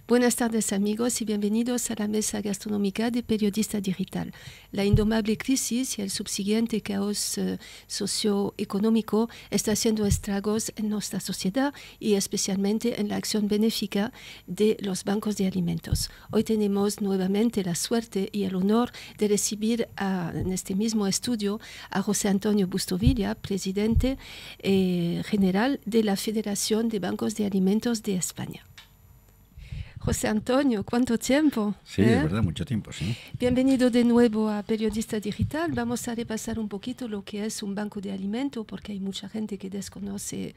Buenas tardes amigos y bienvenidos a la mesa gastronómica de Periodista Digital. La indomable crisis y el subsiguiente caos socioeconómico está haciendo estragos en nuestra sociedad y especialmente en la acción benéfica de los bancos de alimentos. Hoy tenemos nuevamente la suerte y el honor de recibir en este mismo estudio a José Antonio Bustovilla, presidente general de la Federación de Bancos de Alimentos de España. José Antonio, ¿cuánto tiempo? Sí, es verdad, mucho tiempo, sí. Bienvenido de nuevo a Periodista Digital. Vamos a repasar un poquito lo que es un banco de alimentos, porque hay mucha gente que desconoce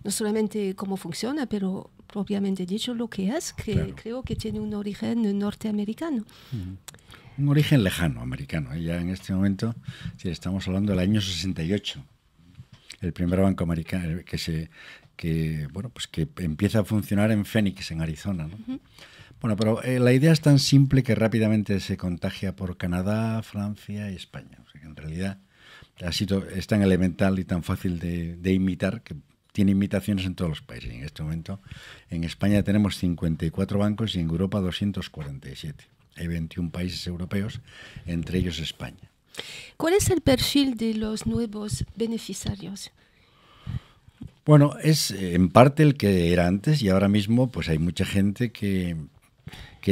no solamente cómo funciona, pero propiamente dicho lo que es, que claro. Creo que tiene un origen norteamericano. Un origen lejano, americano. Ya en este momento, sí, estamos hablando del año 68. El primer banco americano que empieza a funcionar en Phoenix, en Arizona, ¿no? Bueno, pero la idea es tan simple que rápidamente se contagia por Canadá, Francia y España. O sea que en realidad es tan elemental y tan fácil de imitar que tiene imitaciones en todos los países. En este momento en España tenemos 54 bancos y en Europa 247. Hay 21 países europeos, entre ellos España. ¿Cuál es el perfil de los nuevos beneficiarios? Bueno, es en parte el que era antes y ahora mismo pues hay mucha gente que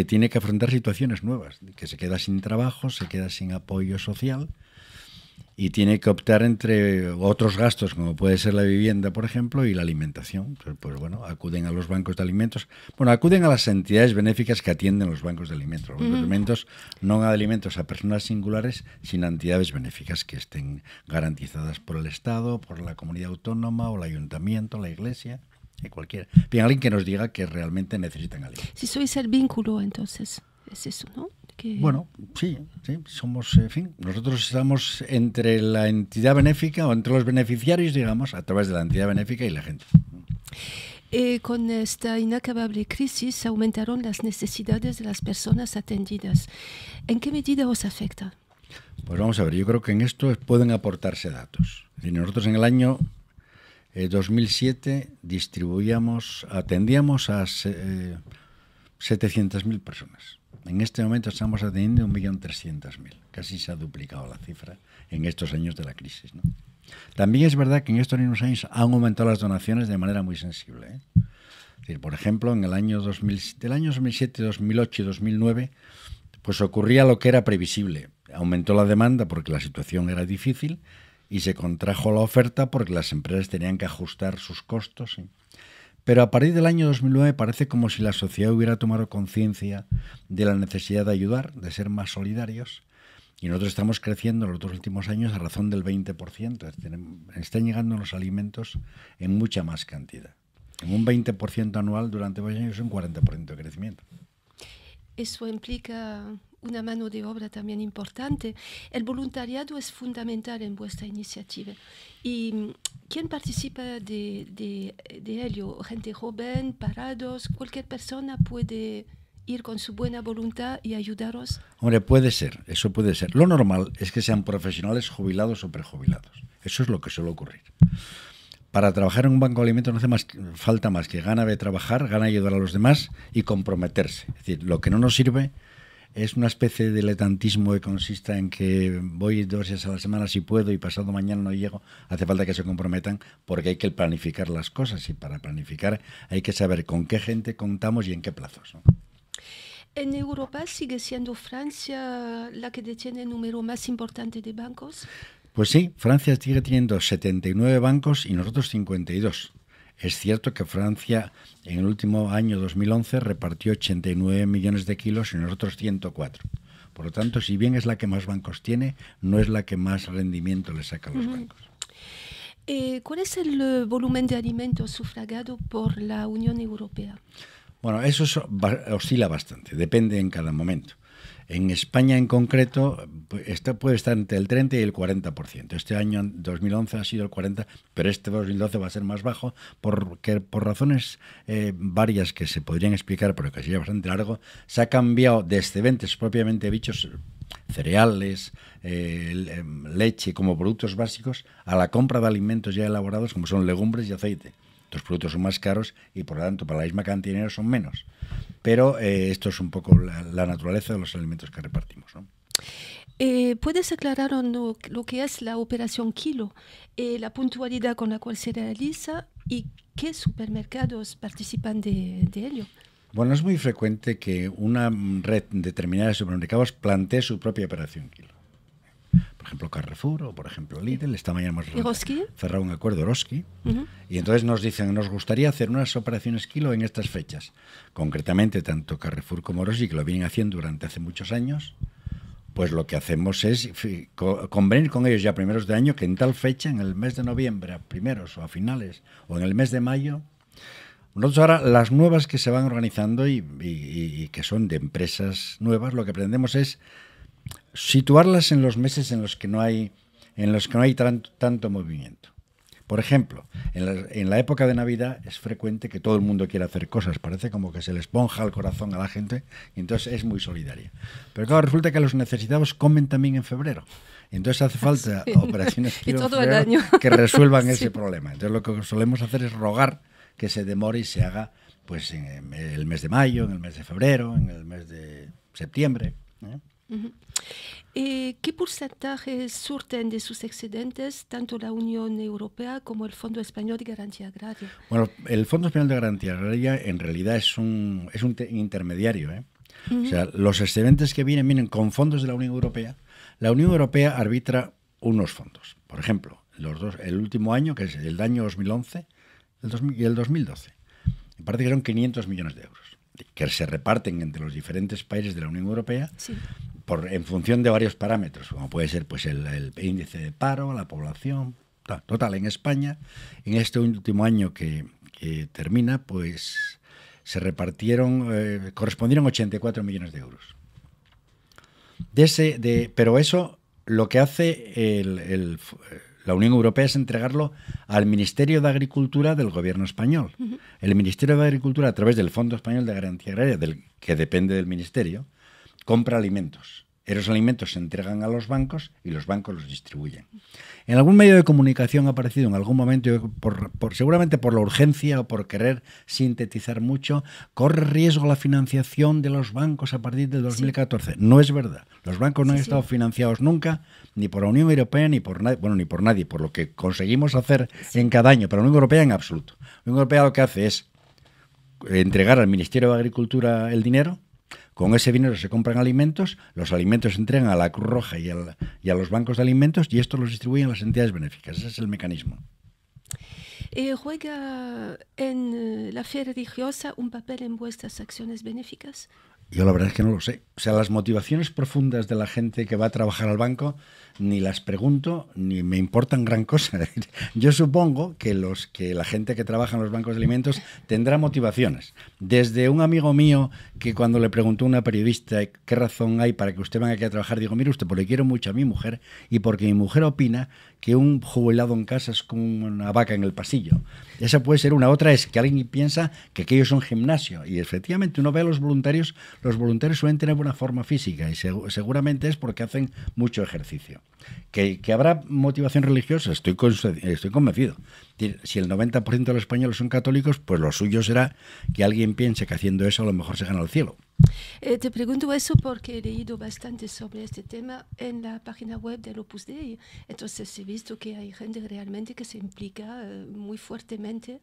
tiene que afrontar situaciones nuevas, que se queda sin trabajo, se queda sin apoyo social y tiene que optar entre otros gastos como puede ser la vivienda, por ejemplo, y la alimentación. Pues bueno, acuden a los bancos de alimentos. Bueno, acuden a las entidades benéficas que atienden los bancos de alimentos. Los bancos de alimentos no dan alimentos a personas singulares, sino a entidades benéficas que estén garantizadas por el Estado, por la comunidad autónoma o el ayuntamiento, la iglesia, cualquiera. Bien, alguien que nos diga que realmente necesitan alimentos. Si sois el vínculo, entonces, es eso, ¿no? Bueno, sí, somos, en fin, nosotros estamos entre la entidad benéfica o entre los beneficiarios, digamos, a través de la entidad benéfica y la gente. Con esta inacabable crisis aumentaron las necesidades de las personas atendidas. ¿En qué medida os afecta? Pues vamos a ver, yo creo que en esto pueden aportarse datos. Es decir, nosotros en el año 2007 atendíamos a 700.000 personas. En este momento estamos atendiendo 1.300.000. Casi se ha duplicado la cifra en estos años de la crisis, ¿no? También es verdad que en estos mismos años han aumentado las donaciones de manera muy sensible, ¿eh? Es decir, por ejemplo, en el año 2007, 2008 y 2009, pues ocurría lo que era previsible. Aumentó la demanda porque la situación era difícil y se contrajo la oferta porque las empresas tenían que ajustar sus costos, ¿sí? Pero a partir del año 2009 parece como si la sociedad hubiera tomado conciencia de la necesidad de ayudar, de ser más solidarios. Y nosotros estamos creciendo en los dos últimos años a razón del 20%. Están llegando los alimentos en mucha más cantidad. En un 20% anual durante varios años es un 40% de crecimiento. Eso implica una mano de obra también importante. El voluntariado es fundamental en vuestra iniciativa. ¿Y quién participa de ello? ¿Gente joven, parados? ¿Cualquier persona puede ir con su buena voluntad y ayudaros? Hombre, puede ser, eso puede ser. Lo normal es que sean profesionales jubilados o prejubilados. Eso es lo que suele ocurrir. Para trabajar en un banco de alimentos no hace falta más que ganas de trabajar, ganas de ayudar a los demás y comprometerse. Es decir, lo que no nos sirve es una especie de diletantismo que consista en que voy 2 días a la semana si puedo y pasado mañana no llego. Hace falta que se comprometan porque hay que planificar las cosas y para planificar hay que saber con qué gente contamos y en qué plazos, ¿no? ¿En Europa sigue siendo Francia la que detiene el número más importante de bancos? Pues sí, Francia sigue teniendo 79 bancos y nosotros 52. Es cierto que Francia en el último año 2011 repartió 89 millones de kilos y nosotros 104. Por lo tanto, si bien es la que más bancos tiene, no es la que más rendimiento le saca a los bancos. ¿Cuál es el volumen de alimentos sufragado por la Unión Europea? Bueno, eso oscila bastante, depende en cada momento. En España en concreto puede estar entre el 30 y el 40%. Este año 2011 ha sido el 40%, pero este 2012 va a ser más bajo porque por razones varias que se podrían explicar, pero que sería bastante largo, se ha cambiado de excedentes propiamente dichos, cereales, leche como productos básicos, a la compra de alimentos ya elaborados como son legumbres y aceite. Los productos son más caros y por lo tanto para la misma cantidad de dinero son menos. Pero esto es un poco la naturaleza de los alimentos que repartimos, ¿no? ¿Puedes aclarar lo que es la operación Kilo, la puntualidad con la cual se realiza y qué supermercados participan de ello? Bueno, es muy frecuente que una red determinada de supermercados plantee su propia operación Kilo. Por ejemplo, Carrefour o por ejemplo Lidl. Esta mañana hemos cerrado un acuerdo Eroski. Y entonces nos dicen, nos gustaría hacer unas operaciones Kilo en estas fechas. Concretamente, tanto Carrefour como Eroski, que lo vienen haciendo durante hace muchos años, pues lo que hacemos es convenir con ellos ya primeros de año que en tal fecha, en el mes de noviembre, a primeros o a finales, o en el mes de mayo. Nosotros ahora, las nuevas que se van organizando y que son de empresas nuevas, lo que pretendemos es situarlas en los meses en los que no hay tanto movimiento. Por ejemplo, en la época de Navidad es frecuente que todo el mundo quiera hacer cosas, parece como que se le esponja el corazón a la gente y entonces es muy solidaria. Pero claro, resulta que los necesitados comen también en febrero. Entonces hace falta operaciones Kilo en febrero que resuelvan ese problema. Entonces lo que solemos hacer es rogar que se demore y se haga pues en el mes de mayo, en el mes de febrero, en el mes de septiembre. ¿Qué porcentaje surten de sus excedentes tanto la Unión Europea como el Fondo Español de Garantía Agraria? Bueno, el Fondo Español de Garantía Agraria en realidad es un intermediario, ¿eh? O sea, los excedentes que vienen con fondos de la Unión Europea. La Unión Europea arbitra unos fondos. Por ejemplo, el último año, que es el año 2011 y el 2012. Me parece que son 500 millones de euros que se reparten entre los diferentes países de la Unión Europea. Sí. En función de varios parámetros, como puede ser pues el índice de paro, la población. Total, en España, en este último año que termina, pues se correspondieron 84 millones de euros. Pero eso lo que hace la Unión Europea es entregarlo al Ministerio de Agricultura del Gobierno español. El Ministerio de Agricultura, a través del Fondo Español de Garantía Agraria, que depende del Ministerio, compra alimentos. Esos alimentos se entregan a los bancos y los bancos los distribuyen. En algún medio de comunicación ha aparecido en algún momento, seguramente por la urgencia o por querer sintetizar mucho, corre riesgo la financiación de los bancos a partir del 2014. Sí. No es verdad. Los bancos no han estado financiados nunca, ni por la Unión Europea, ni por nadie, por lo que conseguimos hacer en cada año, pero la Unión Europea en absoluto. La Unión Europea lo que hace es entregar al Ministerio de Agricultura el dinero. Con ese dinero se compran alimentos, los alimentos se entregan a la Cruz Roja y a los bancos de alimentos y estos los distribuyen las entidades benéficas. Ese es el mecanismo. ¿Juega en la fe religiosa un papel en vuestras acciones benéficas? Yo la verdad es que no lo sé. O sea, las motivaciones profundas de la gente que va a trabajar al banco ni las pregunto ni me importan gran cosa. Yo supongo que la gente que trabaja en los bancos de alimentos tendrá motivaciones. Desde un amigo mío que cuando le preguntó a una periodista qué razón hay para que usted venga aquí a trabajar, digo, mire usted, porque quiero mucho a mi mujer y porque mi mujer opina que un jubilado en casa es como una vaca en el pasillo. Esa puede ser una. Otra es que alguien piensa que aquello es un gimnasio y efectivamente uno ve a los voluntarios suelen tener buena forma física y seguramente es porque hacen mucho ejercicio. Que habrá motivación religiosa, estoy convencido. Si el 90% de los españoles son católicos, pues lo suyo será que alguien piense que haciendo eso a lo mejor se gana el cielo. Te pregunto eso porque he leído bastante sobre este tema en la página web del Opus Dei. Entonces he visto que hay gente realmente que se implica muy fuertemente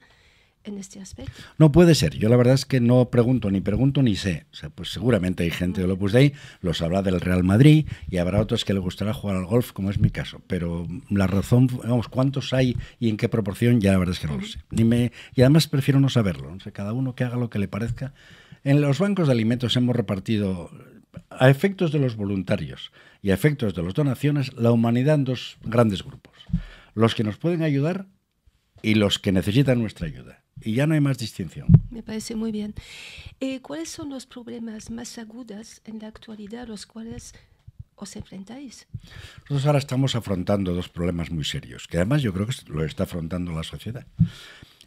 en este aspecto. No puede ser. Yo la verdad es que no pregunto ni sé. O sea, pues seguramente hay gente del Opus Dei, los habla del Real Madrid y habrá otros que les gustará jugar al golf, como es mi caso. Pero la razón, cuántos hay y en qué proporción, ya la verdad es que no lo sé. Y además prefiero no saberlo. O sea, cada uno que haga lo que le parezca. En los bancos de alimentos hemos repartido, a efectos de los voluntarios y a efectos de las donaciones, la humanidad en dos grandes grupos. Los que nos pueden ayudar y los que necesitan nuestra ayuda. Y ya no hay más distinción. Me parece muy bien. ¿Cuáles son los problemas más agudos en la actualidad a los cuales os enfrentáis? Nosotros ahora estamos afrontando dos problemas muy serios, que además yo creo que lo está afrontando la sociedad.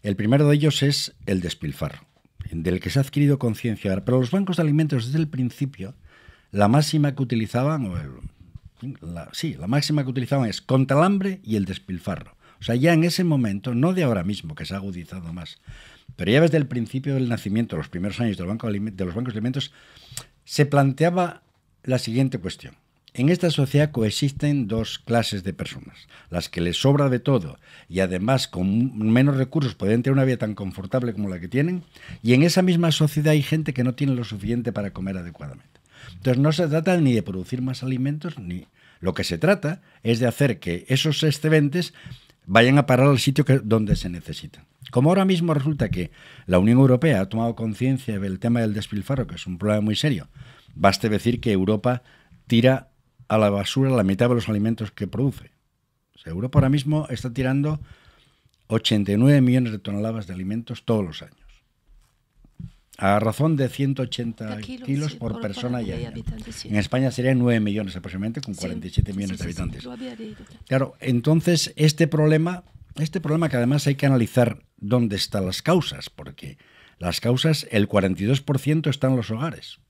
El primero de ellos es el despilfarro, del que se ha adquirido conciencia. Pero los bancos de alimentos desde el principio, la máxima que utilizaban, la máxima que utilizaban es contra el hambre y el despilfarro. O sea, ya en ese momento, no de ahora mismo, que se ha agudizado más, pero ya desde el principio del nacimiento, los primeros años de los bancos de alimentos, se planteaba la siguiente cuestión. En esta sociedad coexisten dos clases de personas, las que les sobra de todo y además con menos recursos pueden tener una vida tan confortable como la que tienen, y en esa misma sociedad hay gente que no tiene lo suficiente para comer adecuadamente. Entonces no se trata ni de producir más alimentos, ni lo que se trata es de hacer que esos excedentes vayan a parar al sitio donde se necesitan. Como ahora mismo resulta que la Unión Europea ha tomado conciencia del tema del despilfarro, que es un problema muy serio, baste decir que Europa tira a la basura la mitad de los alimentos que produce. O sea, Europa ahora mismo está tirando 89 millones de toneladas de alimentos todos los años, a razón de 180 kilos sí, por persona y año. Sí. En España serían 9 millones aproximadamente, con 47 millones de habitantes. Claro, entonces este problema que además hay que analizar dónde están las causas, porque las causas, el 42% están en los hogares.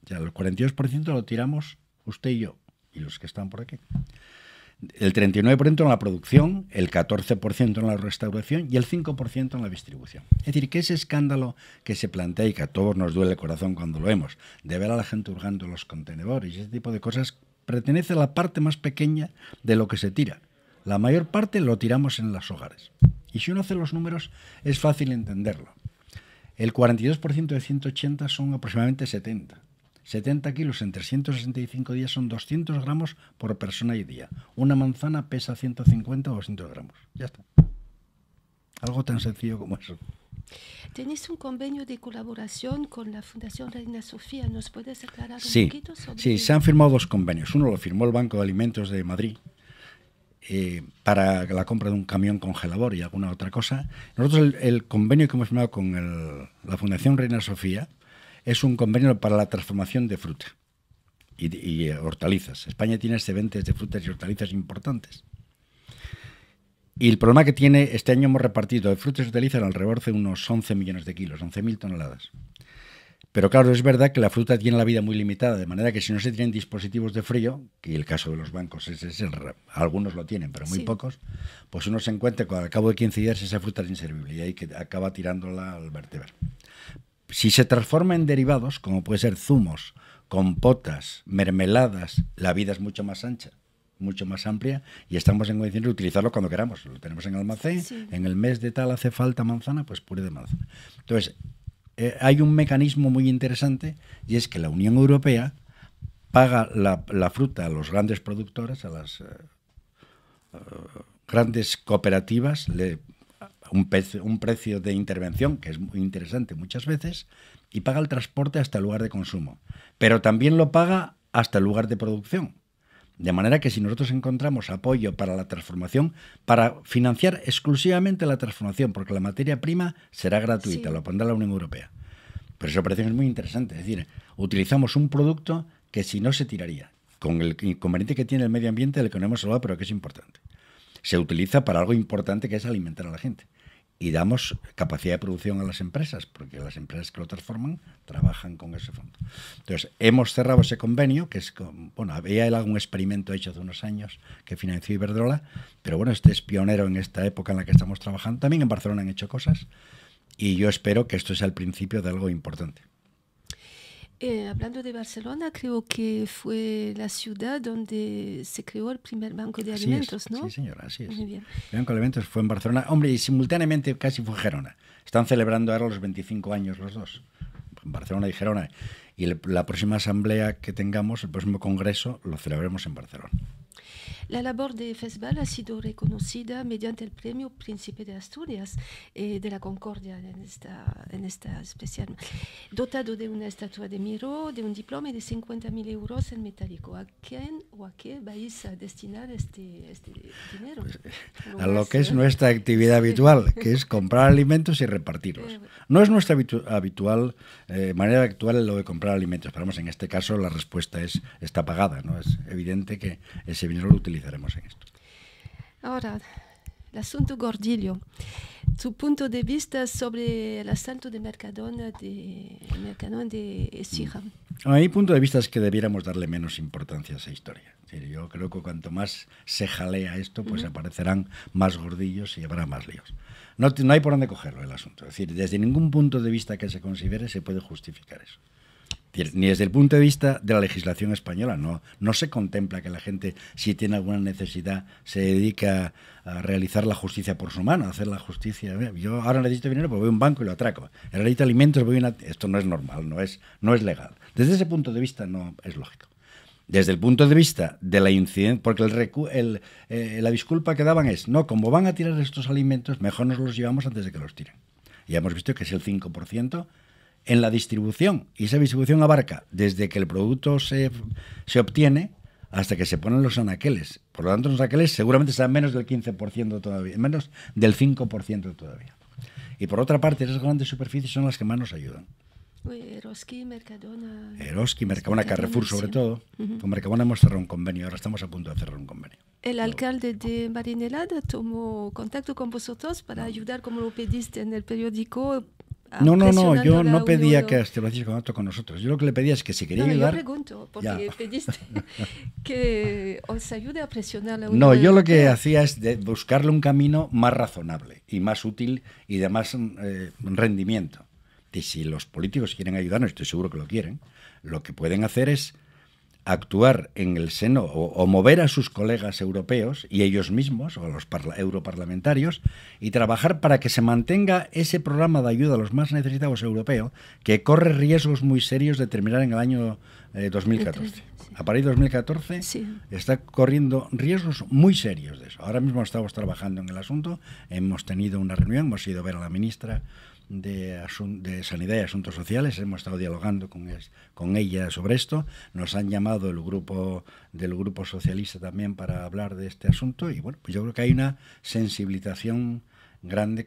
O sea, el 42% lo tiramos usted y yo, y los que están por aquí. El 39% en la producción, el 14% en la restauración y el 5% en la distribución. Es decir, que ese escándalo que se plantea y que a todos nos duele el corazón cuando lo vemos, de ver a la gente hurgando los contenedores y ese tipo de cosas, pertenece a la parte más pequeña de lo que se tira. La mayor parte lo tiramos en los hogares. Y si uno hace los números, es fácil entenderlo. El 42% de 180 son aproximadamente 70. 70 kilos en 365 días son 200 gramos por persona y día. Una manzana pesa 150 o 200 gramos. Ya está. Algo tan sencillo como eso. Tenéis un convenio de colaboración con la Fundación Reina Sofía. ¿Nos puedes aclarar un poquito sobre Sí, se han firmado dos convenios. Uno lo firmó el Banco de Alimentos de Madrid para la compra de un camión congelador y alguna otra cosa. Nosotros el convenio que hemos firmado con la Fundación Reina Sofía es un convenio para la transformación de fruta y hortalizas. España tiene excedentes de frutas y hortalizas importantes. Y el problema que tiene, este año hemos repartido de frutas y hortalizas alrededor de unos 11 millones de kilos, 11.000 toneladas. Pero claro, es verdad que la fruta tiene la vida muy limitada, de manera que si no se tienen dispositivos de frío, que el caso de los bancos algunos lo tienen, pero muy pocos, pues uno se encuentra que al cabo de 15 días esa fruta es inservible y ahí que acaba tirándola al vertedero. Si se transforma en derivados, como puede ser zumos, compotas, mermeladas, la vida es mucho más ancha, mucho más amplia y estamos en condiciones de utilizarlo cuando queramos. Lo tenemos en el almacén, en el mes de tal hace falta manzana, pues puré de manzana. Entonces, hay un mecanismo muy interesante y es que la Unión Europea paga la fruta a los grandes productores, a las grandes cooperativas, un precio de intervención que es muy interesante muchas veces, y paga el transporte hasta el lugar de consumo, pero también lo paga hasta el lugar de producción, de manera que si nosotros encontramos apoyo para la transformación, para financiar exclusivamente la transformación, porque la materia prima será gratuita, lo pondrá la Unión Europea, pero esa operación es muy interesante, es decir, utilizamos un producto que si no se tiraría, con el inconveniente que tiene el medio ambiente del que no hemos hablado, pero que es importante. Se utiliza para algo importante que es alimentar a la gente. Y damos capacidad de producción a las empresas, porque las empresas que lo transforman trabajan con ese fondo. Entonces, hemos cerrado ese convenio, que es, había algún experimento hecho hace unos años que financió Iberdrola, pero bueno, este es pionero en esta época en la que estamos trabajando. También en Barcelona han hecho cosas y yo espero que esto sea el principio de algo importante. Hablando de Barcelona, creo que fue la ciudad donde se creó el primer banco de alimentos, ¿no? Sí, señora, así es. Muy bien. El banco de alimentos fue en Barcelona. Hombre, y simultáneamente casi fue Gerona. Están celebrando ahora los 25 años los dos, Barcelona y Gerona. Y la próxima asamblea que tengamos, el próximo congreso, lo celebremos en Barcelona. La labor de FESVAL ha sido reconocida mediante el premio Príncipe de Asturias de la Concordia en esta especial, dotado de una estatua de Miró, de un diploma y de 50.000 euros en metálico. ¿A quién o a qué vais a destinar este dinero? Pues, a lo que es nuestra actividad habitual, que es comprar alimentos y repartirlos. No es nuestra manera actual lo de comprar alimentos, pero vamos, en este caso la respuesta está pagada, ¿no? Es evidente que ese dinero lo utilizaremos en esto. Ahora, el asunto Gordillo. Tu punto de vista sobre el asalto de Mercadona de Écija. A mi punto de vista es que debiéramos darle menos importancia a esa historia. Es decir, yo creo que cuanto más se jalea esto, pues aparecerán más gordillos y habrá más líos. No hay por dónde cogerlo el asunto. Es decir, desde ningún punto de vista que se considere se puede justificar eso. Ni desde el punto de vista de la legislación española, no se contempla que la gente, si tiene alguna necesidad, se dedica a realizar la justicia por su mano, a hacer la justicia. Yo ahora necesito dinero, pues voy a un banco y lo atraco. Necesito alimentos, esto no es normal, no es legal. Desde ese punto de vista no es lógico. Desde el punto de vista de la incidencia, porque la disculpa que daban es, no, como van a tirar estos alimentos, mejor nos los llevamos antes de que los tiren. Ya hemos visto que es el 5%. En la distribución, y esa distribución abarca desde que el producto se obtiene hasta que se ponen los anaqueles. Por lo tanto, los anaqueles seguramente serán menos del 15% todavía, menos del 5% todavía. Y por otra parte, esas grandes superficies son las que más nos ayudan. Eroski, Mercadona... Mercadona, Carrefour sobre todo. Con Mercadona hemos cerrado un convenio, ahora estamos a punto de cerrar un convenio. El alcalde de Marinelada tomó contacto con vosotros para ayudar, como lo pediste en el periódico. No, yo no pedía que estableciese contacto con nosotros. Yo lo que le pedía es que si quería ayudar... Yo pregunto, porque pediste que os ayude a presionar la Unión No, yo Europea. lo que hacía es buscarle un camino más razonable y más útil y de más rendimiento. Y si los políticos quieren ayudarnos, estoy seguro que lo quieren, lo que pueden hacer es actuar en el seno o mover a sus colegas europeos y ellos mismos, o a los europarlamentarios, y trabajar para que se mantenga ese programa de ayuda a los más necesitados europeo, que corre riesgos muy serios de terminar en el año 2014. A partir de 2014 está corriendo riesgos muy serios de eso. Ahora mismo estamos trabajando en el asunto, hemos tenido una reunión, hemos ido a ver a la ministra de Sanidad y Asuntos Sociales, hemos estado dialogando con ella sobre esto, nos han llamado del grupo socialista también para hablar de este asunto y bueno, pues yo creo que hay una sensibilización grande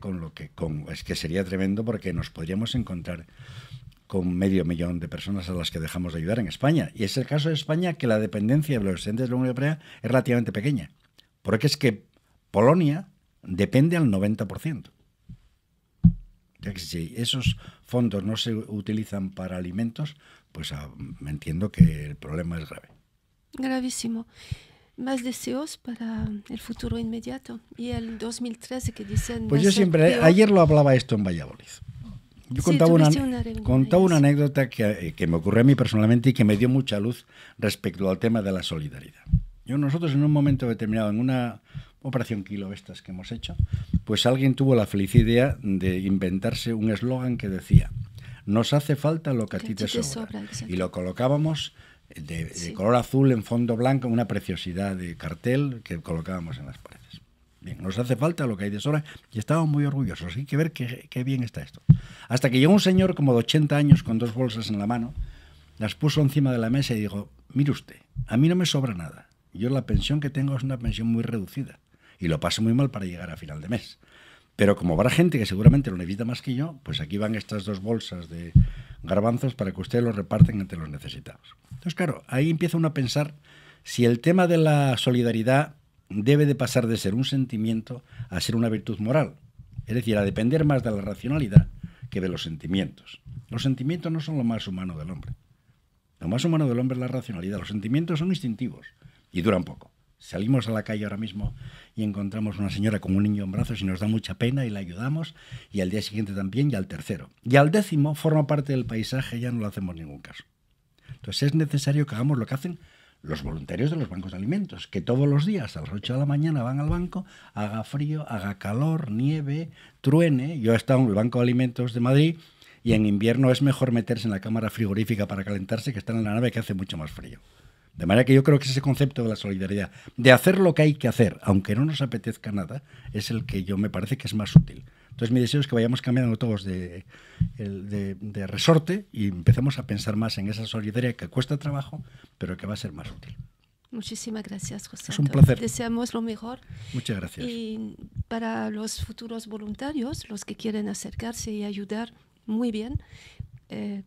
es que sería tremendo porque nos podríamos encontrar con 500.000 de personas a las que dejamos de ayudar en España. Y es el caso de España que la dependencia de los excedentes de la Unión Europea es relativamente pequeña, porque es que Polonia depende al 90%. Si esos fondos no se utilizan para alimentos, pues me entiendo que el problema es grave. Gravísimo. Más deseos para el futuro inmediato. Y el 2013 que dicen... Pues yo siempre, ayer lo hablaba esto en Valladolid. Yo contaba una anécdota que me ocurrió a mí personalmente y que me dio mucha luz respecto al tema de la solidaridad. Nosotros en un momento determinado, en una operación Kilo estas que hemos hecho, pues alguien tuvo la feliz idea de inventarse un eslogan que decía: nos hace falta lo que a ti te sobra. Y lo colocábamos de color azul en fondo blanco, una preciosidad de cartel que colocábamos en las paredes. Bien, nos hace falta lo que hay de sobra y estábamos muy orgullosos. Hay que ver qué bien está esto. Hasta que llegó un señor como de 80 años con 2 bolsas en la mano, las puso encima de la mesa y dijo: mire usted, a mí no me sobra nada. Yo la pensión que tengo es una pensión muy reducida y lo paso muy mal para llegar a final de mes. Pero como habrá gente que seguramente lo necesita más que yo, pues aquí van estas 2 bolsas de garbanzos para que ustedes los reparten entre los necesitados. Entonces, claro, ahí empieza uno a pensar si el tema de la solidaridad debe de pasar de ser un sentimiento a ser una virtud moral. Es decir, a depender más de la racionalidad que de los sentimientos. Los sentimientos no son lo más humano del hombre. Lo más humano del hombre es la racionalidad. Los sentimientos son instintivos y duran poco. Salimos a la calle ahora mismo y encontramos una señora con un niño en brazos y nos da mucha pena y la ayudamos, y al día siguiente también, y al tercero. Y al 10º forma parte del paisaje y ya no le hacemos ningún caso. Entonces es necesario que hagamos lo que hacen los voluntarios de los bancos de alimentos, que todos los días a las 8 de la mañana van al banco, haga frío, haga calor, nieve, truene. Yo he estado en el Banco de Alimentos de Madrid y en invierno es mejor meterse en la cámara frigorífica para calentarse que estar en la nave, que hace mucho más frío. De manera que yo creo que ese concepto de la solidaridad, de hacer lo que hay que hacer, aunque no nos apetezca nada, es el que yo me parece que es más útil. Entonces mi deseo es que vayamos cambiando todos de resorte y empecemos a pensar más en esa solidaridad que cuesta trabajo, pero que va a ser más útil. Muchísimas gracias, José. Es un placer. Deseamos lo mejor. Muchas gracias. Y para los futuros voluntarios, los que quieren acercarse y ayudar, muy bien.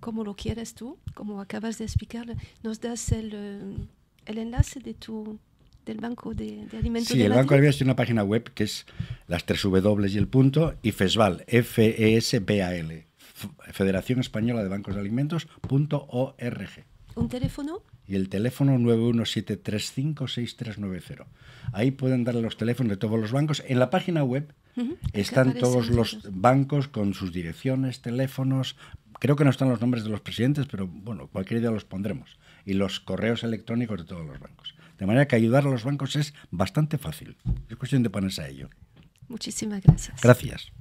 Como lo quieres tú, como acabas de explicar, nos das el enlace de tu del Banco de Alimentos Sí, de el Madrid. Banco de Alimentos tiene una página web que es las 3W y el punto, y FESBAL, FESBAL, Federación Española de Bancos de Alimentos.org. ¿Un teléfono? Y el teléfono 917356390. Ahí pueden darle los teléfonos de todos los bancos. En la página web están todos los bancos con sus direcciones, teléfonos. Creo que no están los nombres de los presidentes, pero bueno, cualquier día los pondremos. Y los correos electrónicos de todos los bancos. De manera que ayudar a los bancos es bastante fácil. Es cuestión de ponerse a ello. Muchísimas gracias. Gracias.